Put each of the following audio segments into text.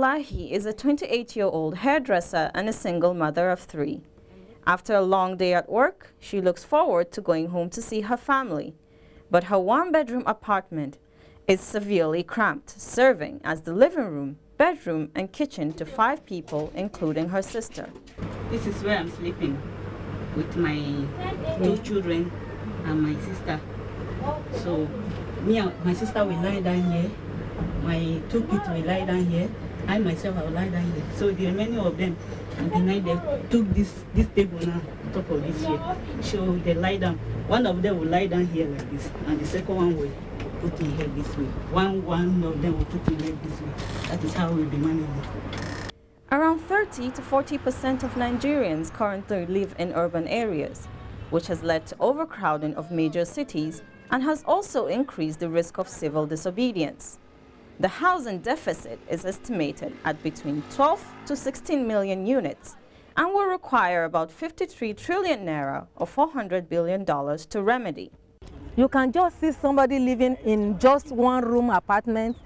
Abdullahi is a 28-year-old hairdresser and a single mother of 3. After a long day at work, she looks forward to going home to see her family. But her one-bedroom apartment is severely cramped, serving as the living room, bedroom, and kitchen to 5 people, including her sister. This is where I'm sleeping with my 2 children and my sister. So me and my sister will lie down here. My 2 kids will lie down here. I myself will lie down here. So the remaining of them, and the night they took this table now on top of this here. So they lie down. One of them will lie down here like this, and the second one will put in here this way. One of them will put in here this way. That is how we'll be managing. Around 30 to 40% of Nigerians currently live in urban areas, which has led to overcrowding of major cities and has also increased the risk of civil disobedience. The housing deficit is estimated at between 12 to 16 million units and will require about 53 trillion naira or $400 billion to remedy. You can just see somebody living in just one-room apartment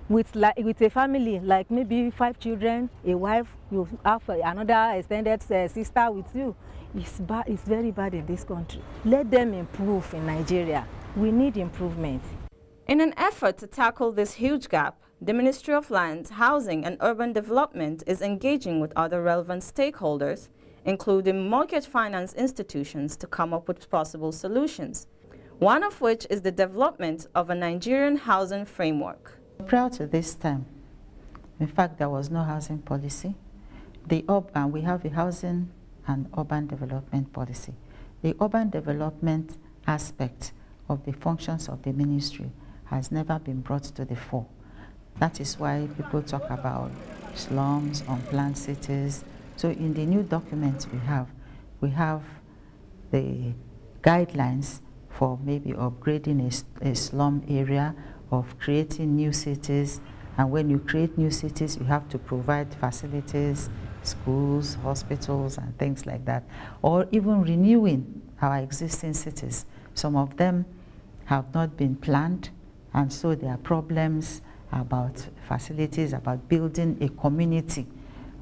with a family, like maybe 5 children, a wife, you have another extended sister with you. It's very bad in this country. Let them improve in Nigeria. We need improvement. In an effort to tackle this huge gap, the Ministry of Lands, Housing and Urban Development is engaging with other relevant stakeholders, including mortgage finance institutions, to come up with possible solutions, one of which is the development of a Nigerian housing framework. Prior to this time, in fact, there was no housing policy. We have a housing and urban development policy. The urban development aspect of the functions of the ministry has never been brought to the fore. That is why people talk about slums, unplanned cities. So in the new document we have the guidelines for maybe upgrading a slum area, of creating new cities. And when you create new cities, you have to provide facilities, schools, hospitals, and things like that. Or even renewing our existing cities. Some of them have not been planned, and so there are problems about facilities, about building a community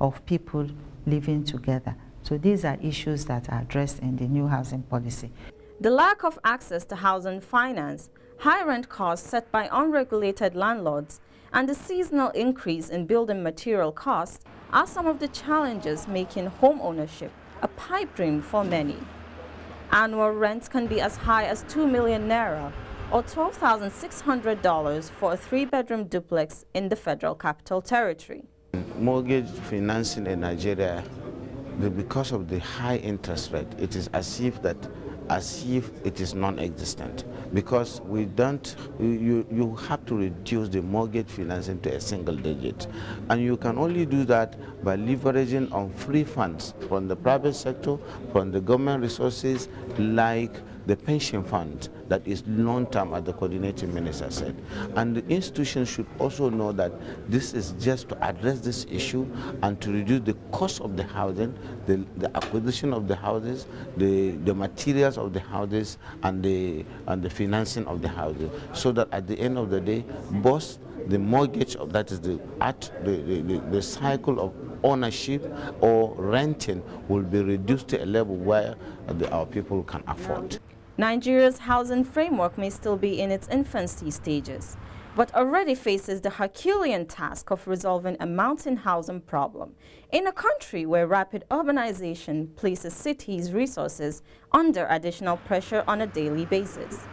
of people living together. So these are issues that are addressed in the new housing policy. The lack of access to housing finance, high rent costs set by unregulated landlords, and the seasonal increase in building material costs are some of the challenges making home ownership a pipe dream for many. Annual rents can be as high as 2 million naira or $12,600 for a 3-bedroom duplex in the Federal Capital Territory. Mortgage financing in Nigeria, because of the high interest rate, it is as if it is non-existent, because you have to reduce the mortgage financing to a single digit, and you can only do that by leveraging on free funds from the private sector, from the government resources, like the pension fund that is long-term, as the coordinating minister said. And the institutions should also know that this is just to address this issue and to reduce the cost of the housing, the acquisition of the houses, the materials of the houses, and the financing of the houses, so that at the end of the day, both the mortgage of that is the cycle of ownership or renting will be reduced to a level where our people can afford. Nigeria's housing framework may still be in its infancy stages, but already faces the Herculean task of resolving a mounting housing problem in a country where rapid urbanization places cities' resources under additional pressure on a daily basis.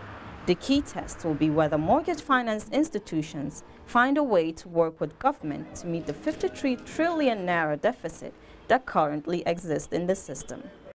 The key test will be whether mortgage finance institutions find a way to work with government to meet the 53 trillion naira deficit that currently exists in the system.